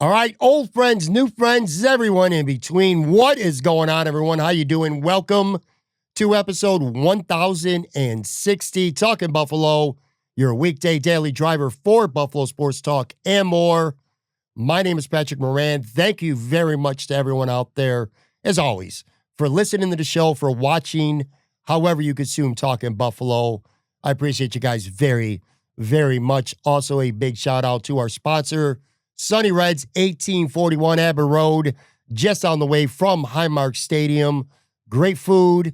All right, old friends, new friends, everyone in between. What is going on, everyone? How you doing? Welcome to episode 1060, Talking Buffalo, your weekday daily driver for Buffalo Sports Talk and more. My name is Patrick Moran. Thank you very much to everyone out there, as always, for listening to the show, for watching, however you consume Talking Buffalo. I appreciate you guys very, very much. Also, a big shout out to our sponsor, Sunny Reds, 1841 Aber Road, just on the way from Highmark Stadium. Great food,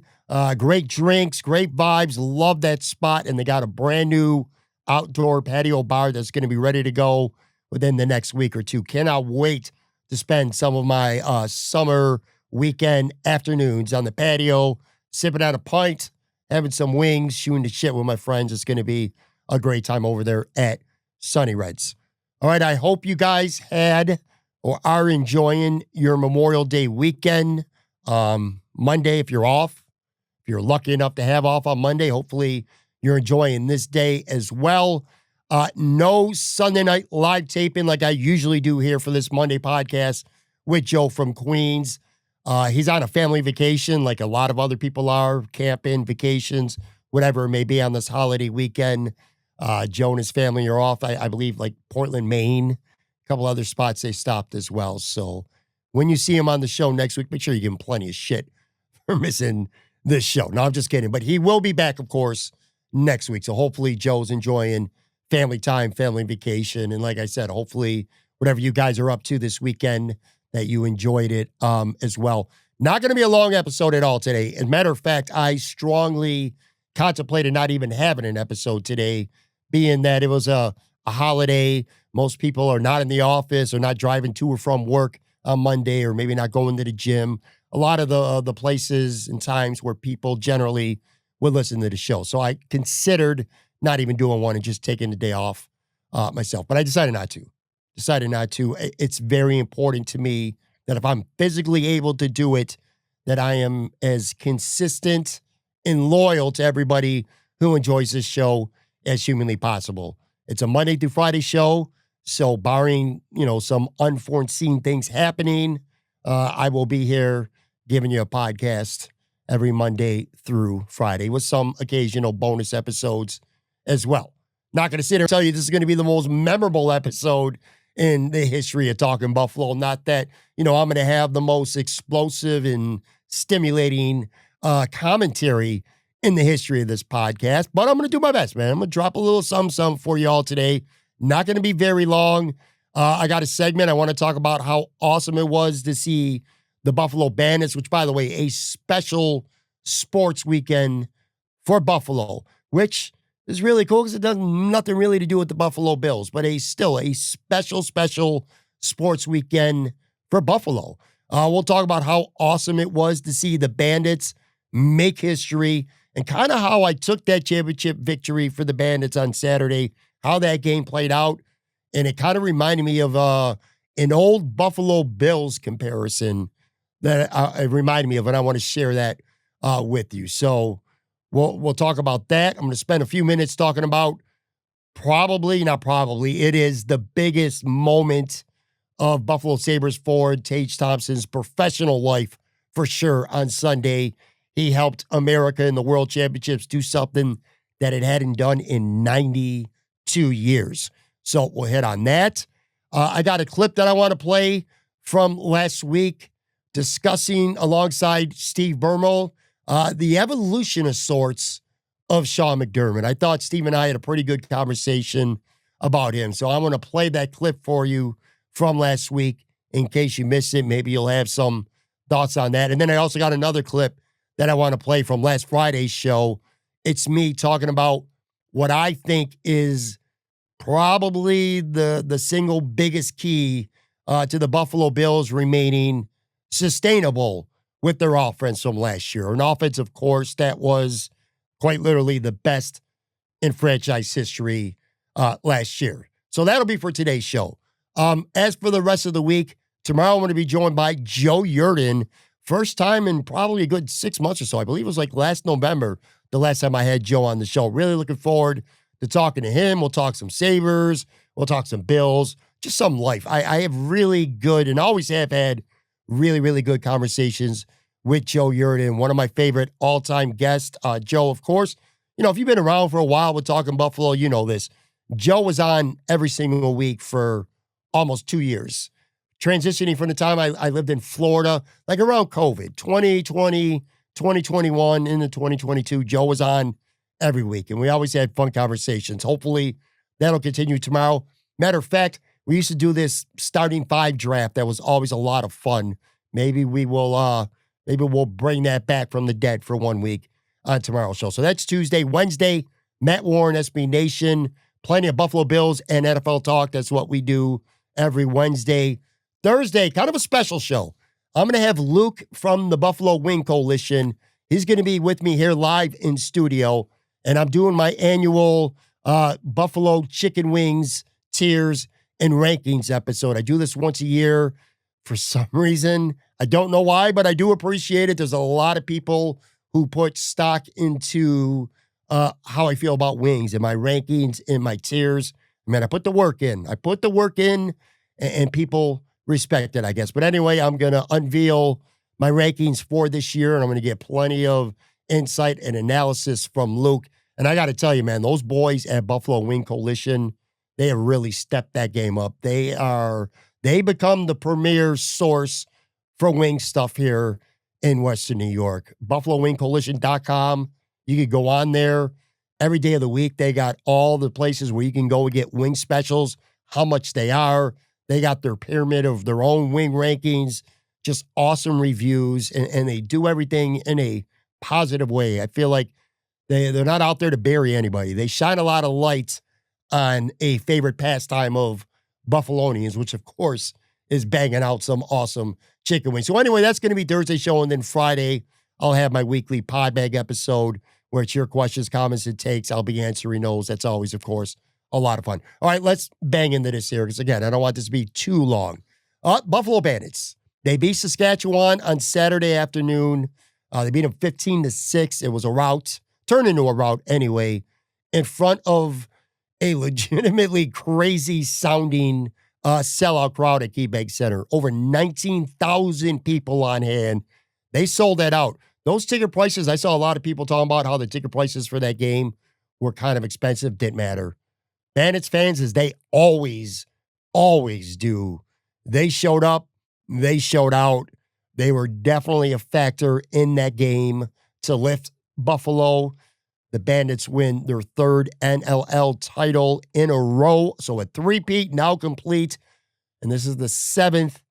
great drinks, great vibes. Love that spot. And they got a brand new outdoor patio bar that's going to be ready to go within the next week or two. Cannot wait to spend some of my summer weekend afternoons on the patio, sipping out a pint, having some wings, shooting the shit with my friends. It's going to be a great time over there at Sunny Reds. All right, I hope you guys had or are enjoying your Memorial Day weekend. Monday, if you're off, if you're lucky enough to have off on Monday, hopefully you're enjoying this day as well. No Sunday night live taping like I usually do here for this Monday podcast with Joe from Queens. He's on a family vacation like a lot of other people are, camping, vacations, whatever it may be on this holiday weekend. Joe and his family are off, I believe, like Portland, Maine. A couple other spots they stopped as well. So when you see him on the show next week, make sure you give him plenty of shit for missing this show. No, I'm just kidding. But he will be back, of course, next week. So hopefully Joe's enjoying family time, family vacation. And like I said, hopefully whatever you guys are up to this weekend, that you enjoyed it as well. Not going to be a long episode at all today. As a matter of fact, I strongly contemplated not even having an episode today, being that it was a holiday. Most people are not in the office or not driving to or from work on Monday, or maybe not going to the gym. A lot of the places and times where people generally would listen to the show. So I considered not even doing one and just taking the day off myself. But I decided not to. It's very important to me that if I'm physically able to do it, that I am as consistent and loyal to everybody who enjoys this show as humanly possible. It's a Monday through Friday show, so barring, some unforeseen things happening, I will be here giving you a podcast every Monday through Friday with some occasional bonus episodes as well. Not going to sit here and tell you this is going to be the most memorable episode in the history of Talking Buffalo. Not that, I'm going to have the most explosive and stimulating commentary in the history of this podcast, but I'm going to do my best, man. I'm going to drop a little something for you all today. Not going to be very long. I got a segment. I want to talk about how awesome it was to see the Buffalo Bandits, which, by the way, a special sports weekend for Buffalo, which is really cool because it does nothing really to do with the Buffalo Bills, but still a special sports weekend for Buffalo. We'll talk about how awesome it was to see the Bandits make history and kind of how I took that championship victory for the Bandits on Saturday, how that game played out. And it kind of reminded me of an old Buffalo Bills comparison that it reminded me of, and I want to share that with you. So we'll talk about that. I'm going to spend a few minutes talking about it is the biggest moment of Buffalo Sabres forward Tage Thompson's professional life for sure on Sunday. He helped America in the World Championships do something that it hadn't done in 92 years. So we'll hit on that. I got a clip that I want to play from last week discussing alongside Steve Bermel the evolution of sorts of Sean McDermott. I thought Steve and I had a pretty good conversation about him. So I'm going to play that clip for you from last week in case you missed it. Maybe you'll have some thoughts on that. And then I also got another clip that I want to play from last Friday's show. It's me talking about what I think is probably the single biggest key to the Buffalo Bills remaining sustainable with their offense from last year. An offense, of course, that was quite literally the best in franchise history last year. So that'll be for today's show. As for the rest of the week, tomorrow I'm going to be joined by Joe Yerdon. First time in probably a good 6 months or so. I believe it was like last November, the last time I had Joe on the show. Really looking forward to talking to him. We'll talk some Sabres. We'll talk some Bills. just some life. I have really good and always have had really, really good conversations with Joe Yerdon, one of my favorite all-time guests. Joe, of course, if you've been around for a while with Talking Buffalo, you know this. Joe was on every single week for almost 2 years. Transitioning from the time I lived in Florida, like around COVID, 2020, 2021, into 2022, Joe was on every week, and we always had fun conversations. Hopefully, that'll continue tomorrow. Matter of fact, we used to do this starting five draft. That was always a lot of fun. Maybe we'll bring that back from the dead for 1 week on tomorrow's show. So that's Tuesday. Wednesday, Matt Warren, SB Nation, plenty of Buffalo Bills and NFL talk. That's what we do every Wednesday. Thursday, kind of a special show. I'm going to have Luke from the Buffalo Wing Coalition. He's going to be with me here live in studio, and I'm doing my annual Buffalo Chicken Wings tiers and rankings episode. I do this once a year for some reason. I don't know why, but I do appreciate it. There's a lot of people who put stock into how I feel about wings and my rankings and my tiers. Man, I put the work in. And people respect it, I guess. But anyway, I'm going to unveil my rankings for this year, and I'm going to get plenty of insight and analysis from Luke. And I got to tell you, man, those boys at Buffalo Wing Coalition, they have really stepped that game up. They become the premier source for wing stuff here in Western New York. BuffaloWingCoalition.com. You can go on there every day of the week. They got all the places where you can go and get wing specials, how much they are. They got their pyramid of their own wing rankings, just awesome reviews, and they do everything in a positive way. I feel like they're not out there to bury anybody. They shine a lot of light on a favorite pastime of Buffalonians, which, of course, is banging out some awesome chicken wings. So anyway, that's going to be Thursday show, and then Friday, I'll have my weekly pod bag episode where it's your questions, comments, and takes. I'll be answering those. That's always, of course, a lot of fun. All right, let's bang into this here because, again, I don't want this to be too long. Buffalo Bandits. They beat Saskatchewan on Saturday afternoon. They beat them 15-6. It was a rout, turned into a rout anyway, in front of a legitimately crazy-sounding sellout crowd at KeyBank Center. Over 19,000 people on hand. They sold that out. Those ticket prices, I saw a lot of people talking about how the ticket prices for that game were kind of expensive. Didn't matter. Bandits fans, as they always do, they showed up. They showed out. They were definitely a factor in that game to lift Buffalo. The Bandits win their third NLL title in a row. So a three-peat now complete. And this is the seventh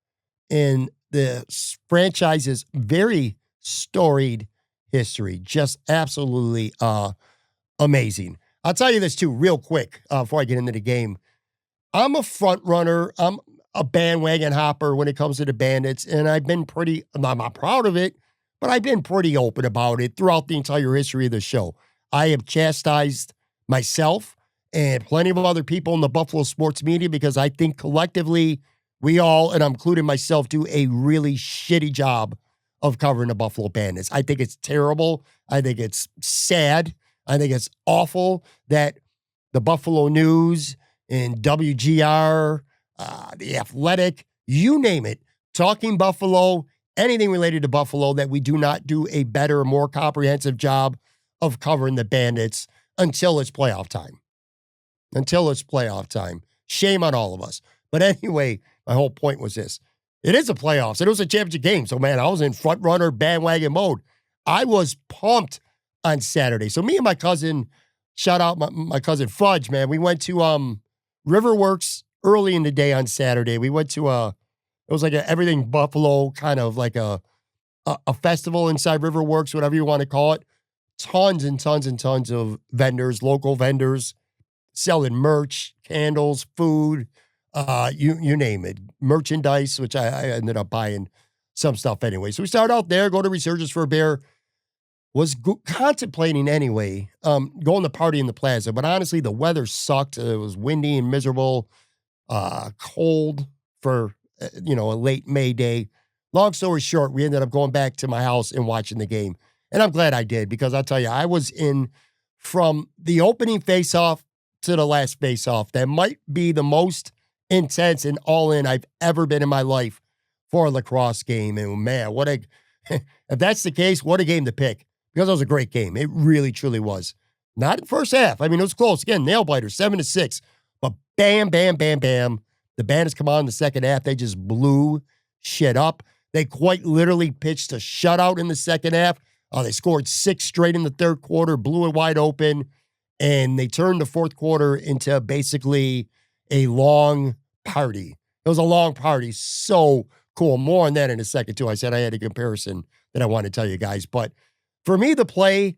in the franchise's very storied history. Just absolutely amazing. I'll tell you this too, real quick, before I get into the game. I'm a front runner. I'm a bandwagon hopper when it comes to the Bandits, and I'm not proud of it, but I've been pretty open about it throughout the entire history of the show. I have chastised myself and plenty of other people in the Buffalo sports media because I think collectively we all, and I'm including myself, do a really shitty job of covering the Buffalo Bandits. I think it's terrible. I think it's sad. I think it's awful that the Buffalo News and WGR, The Athletic, you name it, Talking Buffalo, anything related to Buffalo, that we do not do a better, more comprehensive job of covering the Bandits until it's playoff time. Shame on all of us. But anyway, my whole point was this. It is a playoffs. It was a championship game. So, man, I was in front runner bandwagon mode. I was pumped on Saturday. So me and my cousin, shout out my cousin Fudge, man. We went to Riverworks early in the day on Saturday. We went to it was like a everything Buffalo, kind of like a festival inside Riverworks, whatever you want to call it. Tons and tons and tons of vendors, local vendors, selling merch, candles, food, you name it. Merchandise, which I ended up buying some stuff anyway. So we started out there, go to Resurgence for a beer. Was contemplating anyway, going to party in the plaza. But honestly, the weather sucked. It was windy and miserable, cold for, a late May day. Long story short, we ended up going back to my house and watching the game. And I'm glad I did, because I'll tell you, I was in from the opening face-off to the last face-off. That might be the most intense and all in I've ever been in my life for a lacrosse game. And man, if that's the case, what a game to pick, because it was a great game. It really, truly was. Not in the first half. I mean, it was close. Again, nail biter, 7-6. But bam, bam, bam, bam. The Bandits come on in the second half. They just blew shit up. They quite literally pitched a shutout in the second half. They scored 6 straight in the third quarter, blew it wide open, and they turned the fourth quarter into basically a long party. It was a long party. So cool. More on that in a second, too. I said I had a comparison that I want to tell you guys. But for me, the play,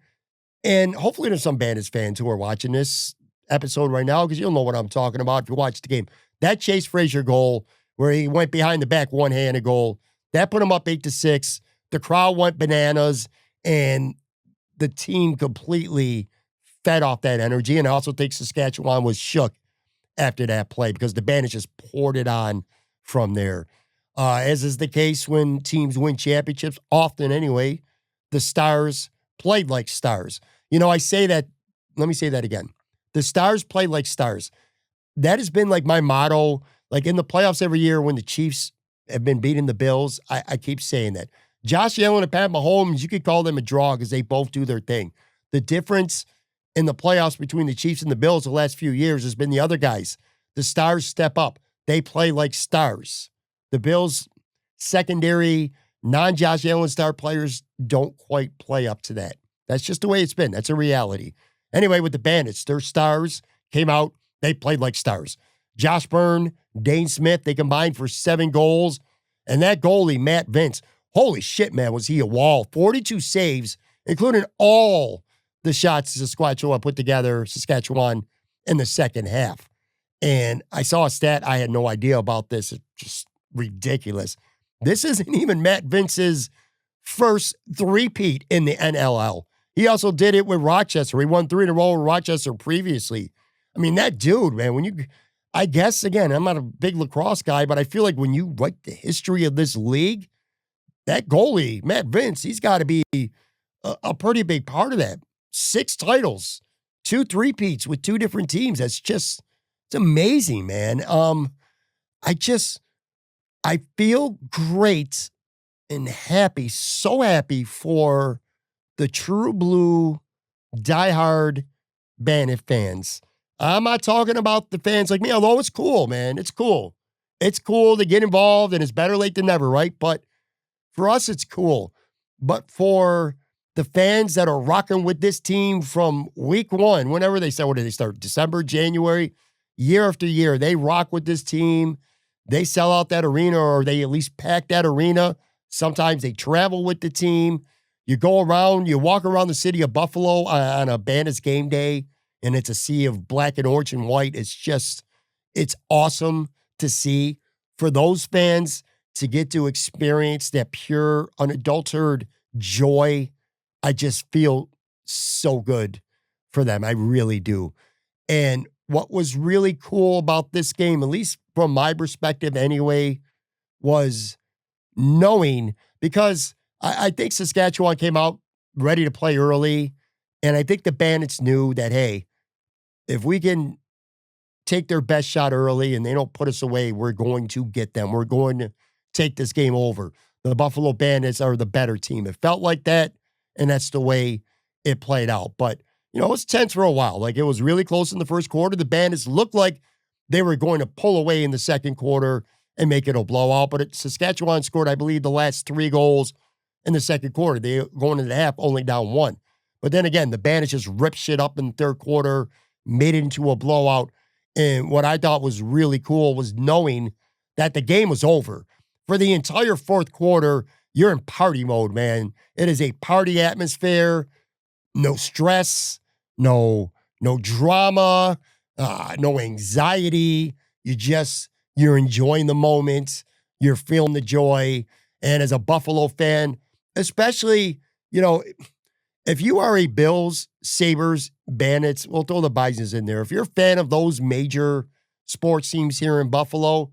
and hopefully there's some Bandits fans who are watching this episode right now, because you'll know what I'm talking about if you watch the game. That Chase Frazier goal where he went behind the back one-handed goal, that put him up 8-6. The crowd went bananas, and the team completely fed off that energy. And I also think Saskatchewan was shook after that play because the Bandits just poured it on from there. As is the case when teams win championships, often anyway, the Stars played like stars. You know, I say that, let me say that again. The Stars played like stars. That has been like my motto. Like in the playoffs every year when the Chiefs have been beating the Bills, I keep saying that. Josh Allen and Pat Mahomes, you could call them a draw because they both do their thing. The difference in the playoffs between the Chiefs and the Bills the last few years has been the other guys. The Stars step up. They play like stars. The Bills' secondary, non-Josh Allen star players don't quite play up to that. That's just the way it's been. That's a reality. Anyway, with the Bandits, their stars came out. They played like stars. Josh Byrne, Dane Smith, they combined for 7 goals. And that goalie, Matt Vince, holy shit, man, was he a wall. 42 saves, including all the shots Saskatchewan put together, Saskatchewan, in the second half. And I saw a stat, I had no idea about this. It's just ridiculous. This isn't even Matt Vince's first three-peat in the NLL. He also did it with Rochester. He won 3 in a row with Rochester previously. I mean, that dude, man, I guess, again, I'm not a big lacrosse guy, but I feel like when you write the history of this league, that goalie, Matt Vince, he's got to be a pretty big part of that. 6 titles, 2 three-peats with 2 different teams. It's amazing, man. I feel great and happy, so happy for the true blue, diehard Bandit fans. I'm not talking about the fans like me, although it's cool, man. It's cool. It's cool to get involved, and it's better late than never, right? But for us, it's cool. But for the fans that are rocking with this team from week 1, whenever they start, what do they start? December, January, year after year, they rock with this team. They sell out that arena, or they at least pack that arena. Sometimes they travel with the team. You go around, you walk around the city of Buffalo on a Bandits game day, and it's a sea of black and orange and white. It's awesome to see. For those fans to get to experience that pure, unadulterated joy, I just feel so good for them. I really do. And what was really cool about this game, at least from my perspective anyway, was knowing, because I think Saskatchewan came out ready to play early, and I think the Bandits knew that, hey, if we can take their best shot early and they don't put us away, we're going to get them. We're going to take this game over. The Buffalo Bandits are the better team. It felt like that, and that's the way it played out. But, you know, it was tense for a while. Like, it was really close in the first quarter. The Bandits looked like they were going to pull away in the second quarter and make it a blowout. But Saskatchewan scored, I believe, the last 3 goals in the second quarter. They going into the half only down 1. But then again, the Bandits just ripped shit up in the third quarter, made it into a blowout. And what I thought was really cool was knowing that the game was over. For the entire fourth quarter, you're in party mode, man. It is a party atmosphere, no stress, no drama, no anxiety. You're enjoying the moment. You're feeling the joy. And as a Buffalo fan, especially, you know, if you are a Bills, Sabres, Bandits, we'll throw the Bisons in there. If you're a fan of those major sports teams here in Buffalo,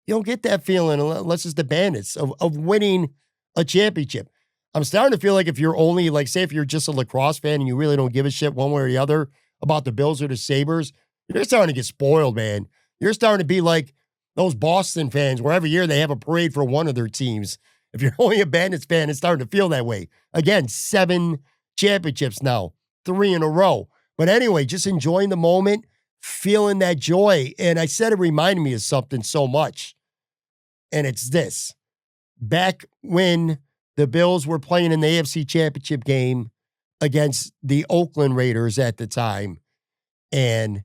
you don't get that feeling unless it's the Bandits of winning a championship. I'm starting to feel like if you're only, like, say if you're just a lacrosse fan and you really don't give a shit one way or the other about the Bills or the Sabres, you're starting to get spoiled, man. You're starting to be like those Boston fans, where every year they have a parade for one of their teams. If you're only a Bandits fan, it's starting to feel that way. Again, 7 championships now, 3 in a row. But anyway, just enjoying the moment, feeling that joy. And I said it reminded me of something so much. And it's this. Back when the Bills were playing in the AFC Championship game against the Oakland Raiders at the time, and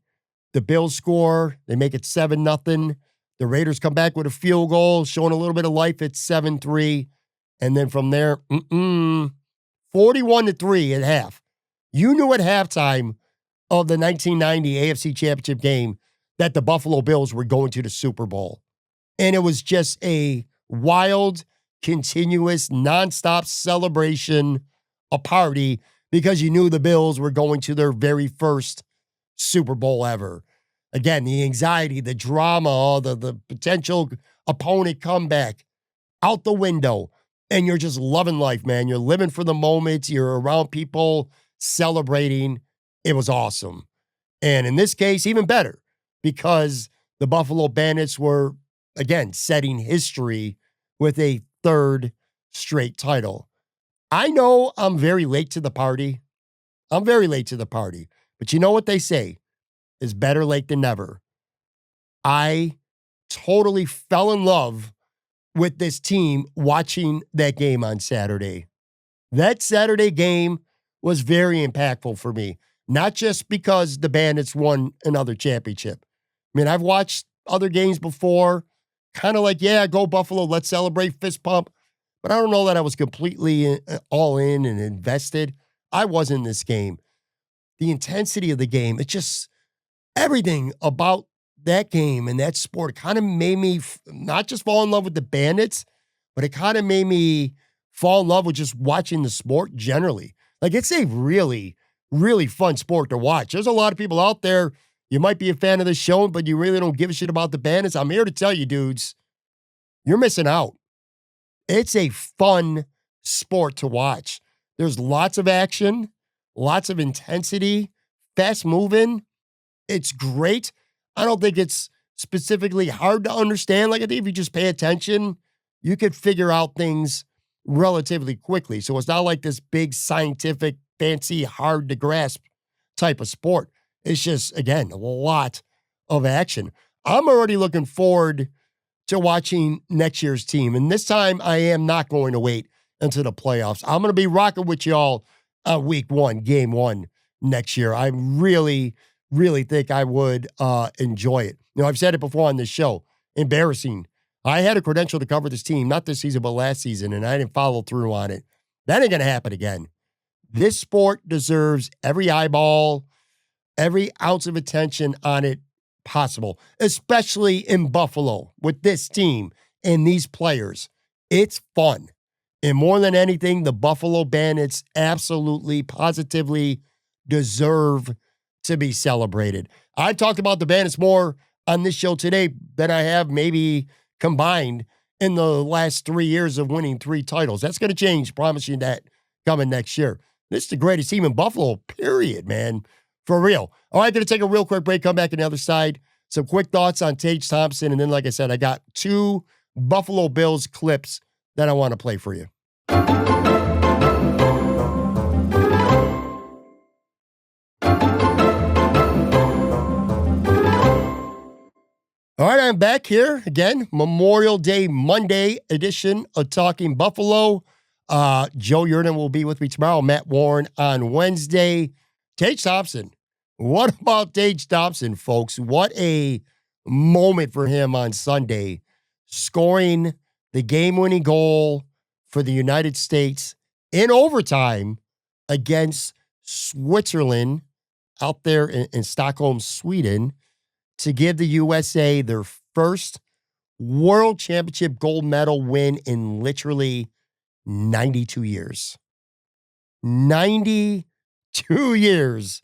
the Bills score, they make it 7-0. The Raiders come back with a field goal, showing a little bit of life at 7-3. And then from there, 41-3 at half. You knew at halftime of the 1990 AFC Championship game that the Buffalo Bills were going to the Super Bowl. And it was just a wild, continuous, nonstop celebration, a party, because you knew the Bills were going to their very first Super Bowl ever. Again, the anxiety, the drama, the potential opponent comeback out the window. And you're just loving life, man. You're living for the moment. You're around people celebrating. It was awesome. And in this case, even better, because the Buffalo Bandits were, again, setting history with a 3rd straight title. I know I'm very late to the party. But you know what they say is better late than never. I totally fell in love with this team watching that game on Saturday. That Saturday game was very impactful for me, not just because the Bandits won another championship. I mean, I've watched other games before, kind of like, yeah, go Buffalo, let's celebrate, fist pump. But I don't know that I was completely all in and invested. I was in this game. The intensity of the game, it just, everything about that game and that sport kind of made me not just fall in love with the Bandits, but it kind of made me fall in love with just watching the sport generally. Like, it's a really, really fun sport to watch. There's a lot of people out there, you might be a fan of the show, but you really don't give a shit about the Bandits. I'm here to tell you, dudes, you're missing out. It's a fun sport to watch. There's lots of action, lots of intensity, fast moving. It's great. I don't think it's specifically hard to understand. Like, I think if you just pay attention, you could figure out things relatively quickly. So it's not like this big scientific, fancy, hard to grasp type of sport. It's just, again, a lot of action. I'm already looking forward to watching next year's team. And this time I am not going to wait until the playoffs. I'm going to be rocking with y'all week 1, game 1 next year. I really think I would enjoy it. You know, I've said it before on this show. Embarrassing. I had a credential to cover this team, not this season, but last season, and I didn't follow through on it. That ain't going to happen again. This sport deserves every eyeball, every ounce of attention on it possible, especially in Buffalo with this team and these players. It's fun. And more than anything, the Buffalo Bandits absolutely, positively deserve to be celebrated. I've talked about the Bandits more on this show today than I have maybe combined in the last 3 years of winning 3 titles. That's going to change, promise you that, coming next year. This is the greatest team in Buffalo, period, man. For real. All right, going to take a real quick break, come back on the other side. Some quick thoughts on Tage Thompson, and then, like I said, I got 2 Buffalo Bills clips that I want to play for you. All right, I'm back here again. Memorial Day Monday edition of Talking Buffalo. Joe Yurden will be with me tomorrow. Matt Warren on Wednesday. Tage Thompson. What about Tage Thompson, folks? What a moment for him on Sunday, scoring the game-winning goal for the United States in overtime against Switzerland out there in Stockholm, Sweden, to give the USA their first World Championship gold medal win in literally 92 years. 92 years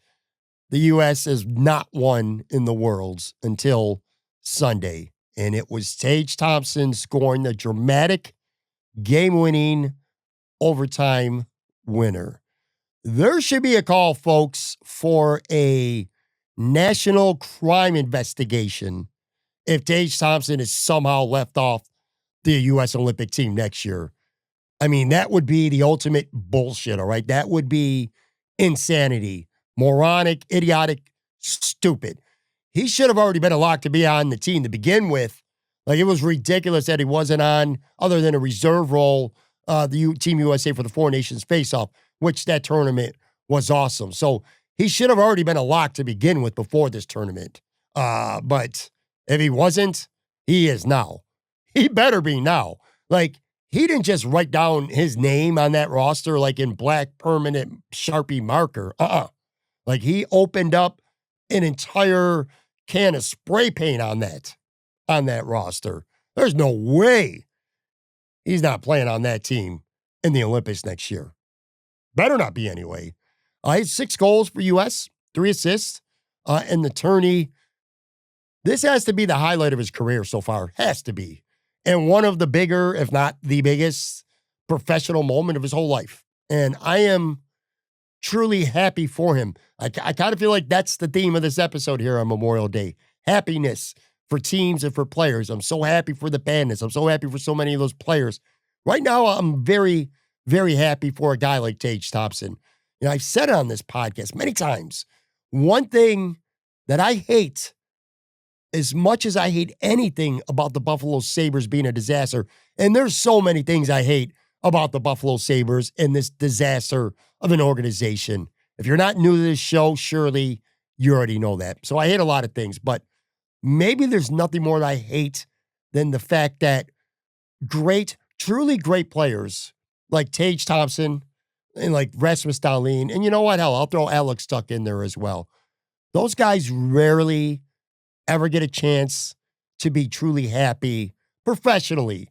the U.S. has not won in the Worlds until Sunday. And it was Tage Thompson scoring the dramatic game-winning overtime winner. There should be a call, folks, for a national crime investigation if Tage Thompson is somehow left off the U.S. Olympic team next year. I mean, that would be the ultimate bullshit, all right? That would be insanity. Moronic, idiotic, stupid. He should have already been a lock to be on the team to begin with. Like, it was ridiculous that he wasn't on, other than a reserve role, Team USA for the Four Nations face-off, which that tournament was awesome. So he should have already been a lock to begin with before this tournament. But if he wasn't, he is now. He better be now. Like, he didn't just write down his name on that roster like in black permanent Sharpie marker. Like, he opened up an entire can of spray paint on that roster. There's no way he's not playing on that team in the Olympics next year. Better not be anyway. He had 6 goals for U.S., 3 assists in the tourney. This has to be the highlight of his career so far. Has to be. And one of the bigger, if not the biggest, professional moment of his whole life. And I am truly happy for him. I kind of feel like that's the theme of this episode here on Memorial Day. Happiness for teams and for players. I'm so happy for the Bandits. I'm so happy for so many of those players. Right now, I'm very, very happy for a guy like Tage Thompson. You know, I've said it on this podcast many times. One thing that I hate, as much as I hate anything about the Buffalo Sabres being a disaster, and there's so many things I hate about the Buffalo Sabres and this disaster of an organization. If you're not new to this show, surely you already know that. So I hate a lot of things, but maybe there's nothing more that I hate than the fact that great, truly great players like Tage Thompson and like Rasmus Dahlin, and you know what? Hell, I'll throw Alex Tuck in there as well. Those guys rarely ever get a chance to be truly happy professionally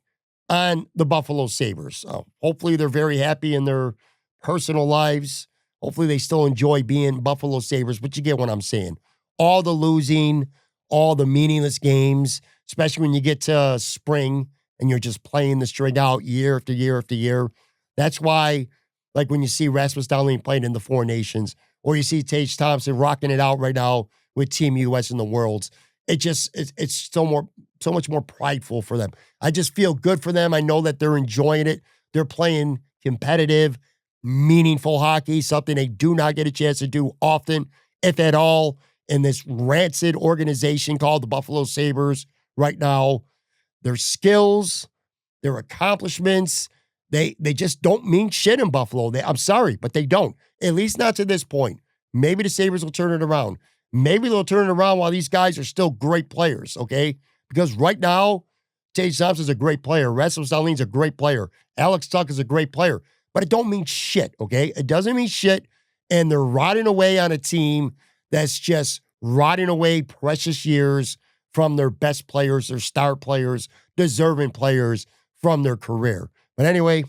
on the Buffalo Sabres. Hopefully they're very happy in their personal lives. Hopefully they still enjoy being Buffalo Sabres, but you get what I'm saying. All the losing, all the meaningless games, especially when you get to spring and you're just playing the string out year after year after year. That's why, like when you see Rasmus Dahlin playing in the Four Nations, or you see Tage Thompson rocking it out right now with Team US in the Worlds, it's so much more prideful for them. I just feel good for them. I know that they're enjoying it. They're playing competitive, meaningful hockey, something they do not get a chance to do often, if at all, in this rancid organization called the Buffalo Sabres right now. Their skills, their accomplishments, they just don't mean shit in Buffalo. I'm sorry, but they don't. At least not to this point. Maybe the Sabres will turn it around. Maybe they'll turn it around while these guys are still great players, okay? Because right now, Tage Thompson's a great player. Rasmus Dahlin's a great player. Alex Tuck is a great player. But it don't mean shit, okay? It doesn't mean shit, and they're rotting away on a team that's just rotting away precious years from their best players, their star players, deserving players from their career. But anyway,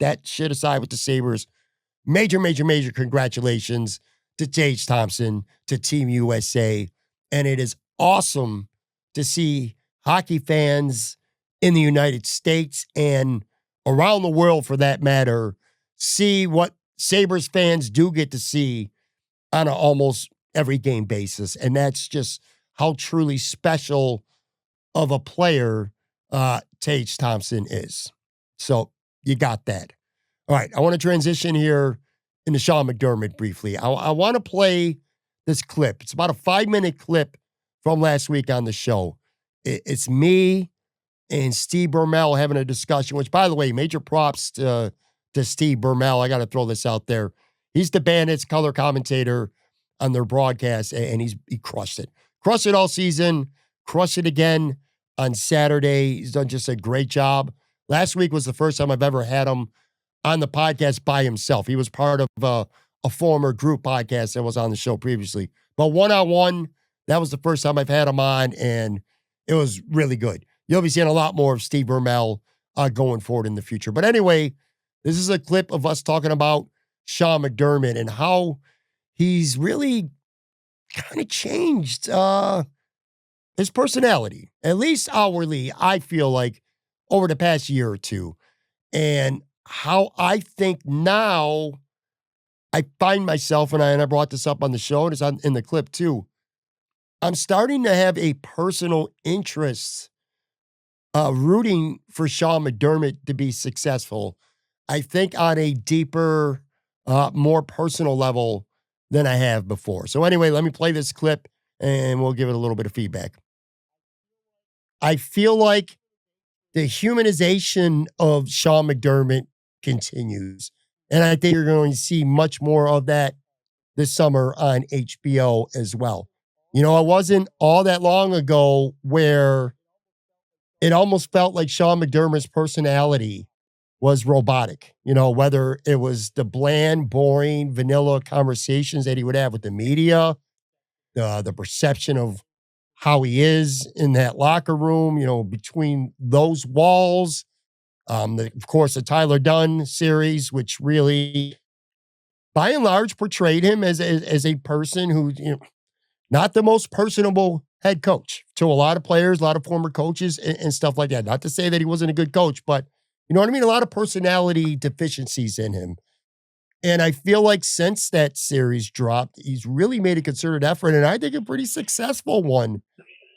that shit aside with the Sabres, major, major, major congratulations to Tage Thompson, to Team USA. And it is awesome to see hockey fans in the United States and around the world, for that matter, see what Sabres fans do get to see on an almost every game basis. And that's just how truly special of a player Tage Thompson is. So you got that. All right, I want to transition here into Sean McDermott briefly. I want to play this clip. It's about a 5-minute clip from last week on the show. It's me and Steve Bermel having a discussion, which, by the way, major props to Steve Bermel. I got to throw this out there. He's the Bandits color commentator on their broadcast, and he crushed it. Crushed it all season. Crushed it again on Saturday. He's done just a great job. Last week was the first time I've ever had him on the podcast by himself. He was part of a former group podcast that was on the show previously. But one-on-one, that was the first time I've had him on, and it was really good. You'll be seeing a lot more of Steve Bermel going forward in the future. But anyway, this is a clip of us talking about Sean McDermott and how he's really kind of changed his personality, at least outwardly, I feel like, over the past year or two. And how I think now I find myself, and I brought this up on the show, and it's in the clip too, I'm starting to have a personal interest rooting for Sean McDermott to be successful. I think on a deeper, more personal level than I have before. So, anyway, let me play this clip and we'll give it a little bit of feedback. I feel like the humanization of Sean McDermott continues. And I think you're going to see much more of that this summer on HBO as well. You know, it wasn't all that long ago where it almost felt like Sean McDermott's personality was robotic, you know, whether it was the bland, boring, vanilla conversations that he would have with the media, the perception of how he is in that locker room, you know, between those walls. Of course, the Tyler Dunn series, which really, by and large, portrayed him as a person who, you know, not the most personable head coach to a lot of players, a lot of former coaches, and stuff like that. Not to say that he wasn't a good coach, but you know what I mean? A lot of personality deficiencies in him. And I feel like since that series dropped, he's really made a concerted effort, and I think a pretty successful one,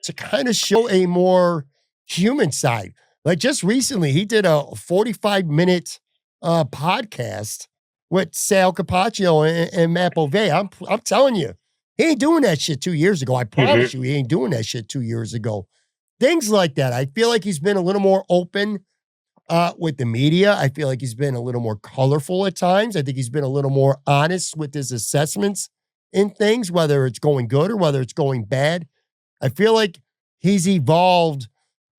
to kind of show a more human side. Like just recently, he did a 45-minute podcast with Sal Capaccio and Matt Bove. I'm telling you, he ain't doing that shit 2 years ago. I promise you, he ain't doing that shit 2 years ago. Things like that. I feel like he's been a little more open with the media. I feel like he's been a little more colorful at times. I think he's been a little more honest with his assessments in things, whether it's going good or whether it's going bad. I feel like he's evolved,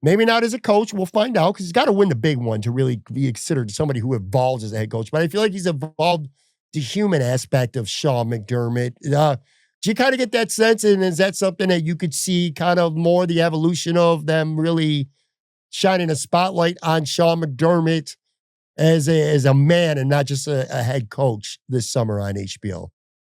maybe not as a coach. We'll find out because he's got to win the big one to really be considered somebody who evolves as a head coach. But I feel like he's evolved the human aspect of Sean McDermott. Do you kind of get that sense? And is that something that you could see kind of more the evolution of them really shining a spotlight on Sean McDermott as a man and not just a head coach this summer on HBO?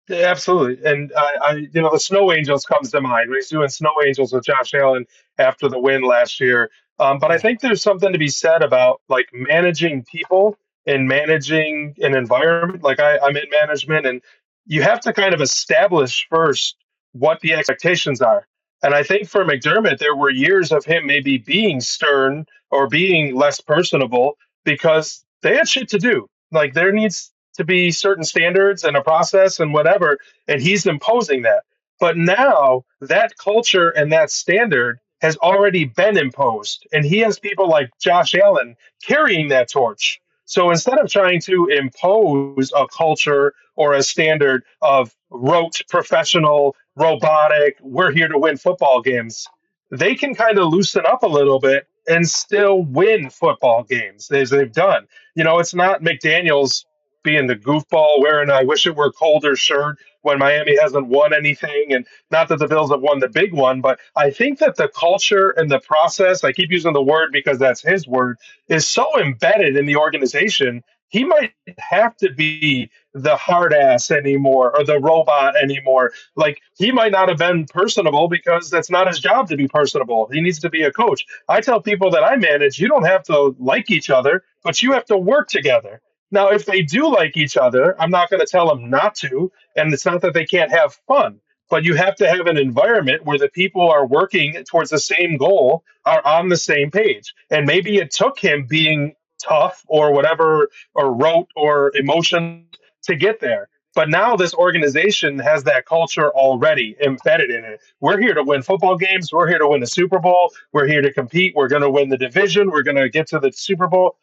Yeah, absolutely. And the Snow Angels comes to mind. He's doing Snow Angels with Josh Allen after the win last year. But I Yeah. think there's something to be said about like managing people and managing an environment. Like I'm in management, and you have to kind of establish first what the expectations are. And I think for McDermott, there were years of him maybe being stern or being less personable because they had shit to do. Like there needs to be certain standards and a process and whatever, and he's imposing that. But now that culture and that standard has already been imposed, and he has people like Josh Allen carrying that torch. So instead of trying to impose a culture or a standard of rote, professional, robotic, we're here to win football games, they can kind of loosen up a little bit and still win football games as they've done. It's not McDaniels being the goofball wearing I wish it were colder shirt when Miami hasn't won anything. And not that the Bills have won the big one, but I think that the culture and the process, I keep using the word because that's his word, is so embedded in the organization. He might have to be the hard ass anymore or the robot anymore. Like he might not have been personable because that's not his job to be personable. He needs to be a coach. I tell people that I manage, you don't have to like each other, but you have to work together. Now, if they do like each other, I'm not going to tell them not to. And it's not that they can't have fun, but you have to have an environment where the people are working towards the same goal, are on the same page. And maybe it took him being tough or whatever, or rote or emotion to get there. But now this organization has that culture already embedded in it. We're here to win football games. We're here to win the Super Bowl. We're here to compete. We're going to win the division. We're going to get to the Super Bowl.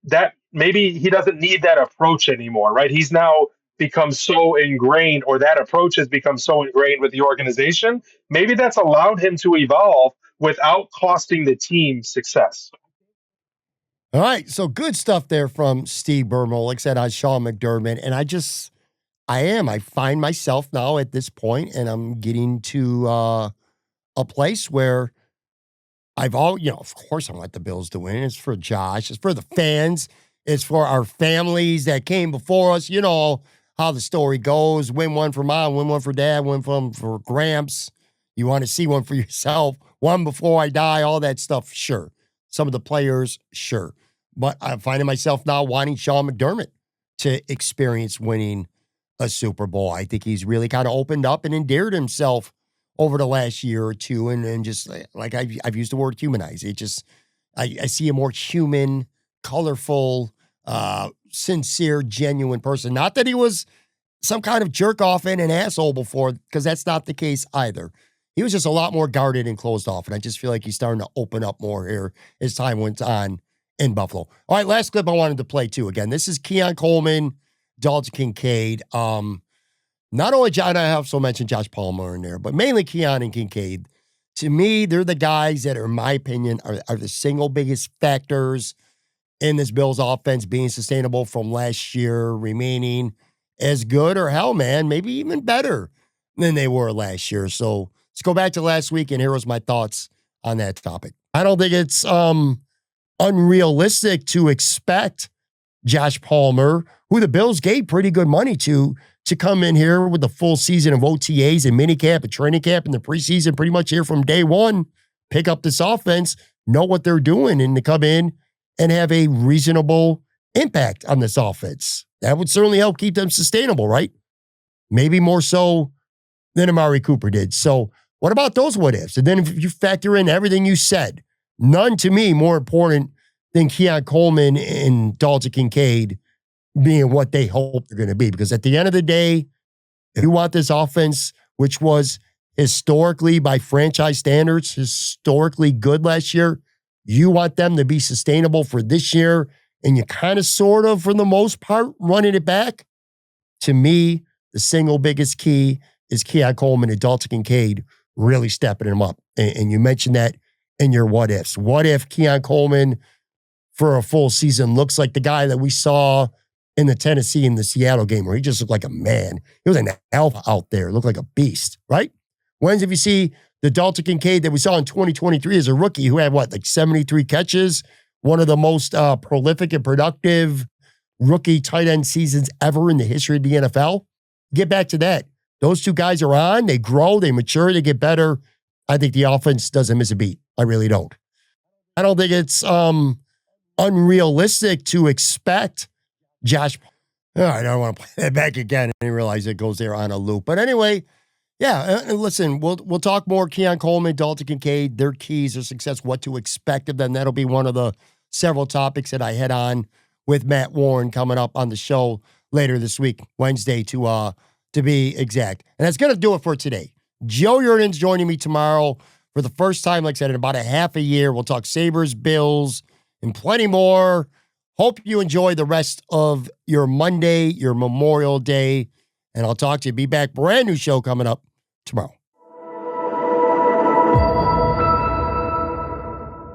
That maybe he doesn't need that approach anymore, right? He's now become so ingrained, or that approach has become so ingrained with the organization. Maybe that's allowed him to evolve without costing the team success. All right. So good stuff there from Steve Byrne, like I said, on Sean McDermott. And I find myself now at this point, and I'm getting to a place where of course I want the Bills to win. It's for Josh. It's for the fans. It's for our families that came before us. You know how the story goes. Win one for mom, win one for dad, win one for Gramps. You want to see one for yourself. One before I die, all that stuff, sure. Some of the players, sure. But I'm finding myself now wanting Sean McDermott to experience winning a Super Bowl. I think he's really kind of opened up and endeared himself over the last year or two. And just like I've used the word humanize. It just, I see a more human, colorful, sincere, genuine person. Not that he was some kind of jerk off and an asshole before, because that's not the case either. He was just a lot more guarded and closed off. And I just feel like he's starting to open up more here as time went on in Buffalo. All right, last clip I wanted to play too. Again, this is Keon Coleman, Dalton Kincaid. Not only John, I also mentioned Josh Palmer in there, but mainly Keon and Kincaid. To me, they're the guys that are, in my opinion, are the single biggest factors in this Bills offense being sustainable from last year, remaining as good, or hell, man, maybe even better than they were last year. So let's go back to last week, and here was my thoughts on that topic. I don't think it's unrealistic to expect Josh Palmer, who the Bills gave pretty good money to come in here with the full season of OTAs and minicamp and training camp and the preseason pretty much here from day one, pick up this offense, know what they're doing, and to come in and have a reasonable impact on this offense. That would certainly help keep them sustainable, right? Maybe more so than Amari Cooper did. So what about those what ifs? And then if you factor in everything you said, none to me more important than Keon Coleman and Dalton Kincaid being what they hope they're going to be. Because at the end of the day, if you want this offense, which was historically by franchise standards, historically good last year, you want them to be sustainable for this year, and you kind of sort of, for the most part, running it back. To me, the single biggest key is Keon Coleman and Dalton Kincaid really stepping them up. And you mentioned that in your what ifs. What if Keon Coleman for a full season looks like the guy that we saw in the Tennessee and the Seattle game, where he just looked like a man? He was an elf out there, looked like a beast, right? When's if you see the Dalton Kincaid that we saw in 2023 as a rookie, who had like 73 catches, one of the most prolific and productive rookie tight end seasons ever in the history of the NFL? Get back to that. Those two guys are on, they grow, they mature, they get better. I think the offense doesn't miss a beat. I really don't. I don't think it's unrealistic to expect Josh. All right, I don't want to play that back again. I didn't realize it goes there on a loop. But anyway, yeah, listen, we'll talk more Keon Coleman, Dalton Kincaid, their keys, their success, what to expect of them. That'll be one of the several topics that I head on with Matt Warren coming up on the show later this week, Wednesday to be exact. And that's going to do it for today. Joe Yerdon's joining me tomorrow for the first time, like I said, in about a half a year. We'll talk Sabres, Bills, and plenty more. Hope you enjoy the rest of your Monday, your Memorial Day, and I'll talk to you. Be back. Brand new show coming up tomorrow.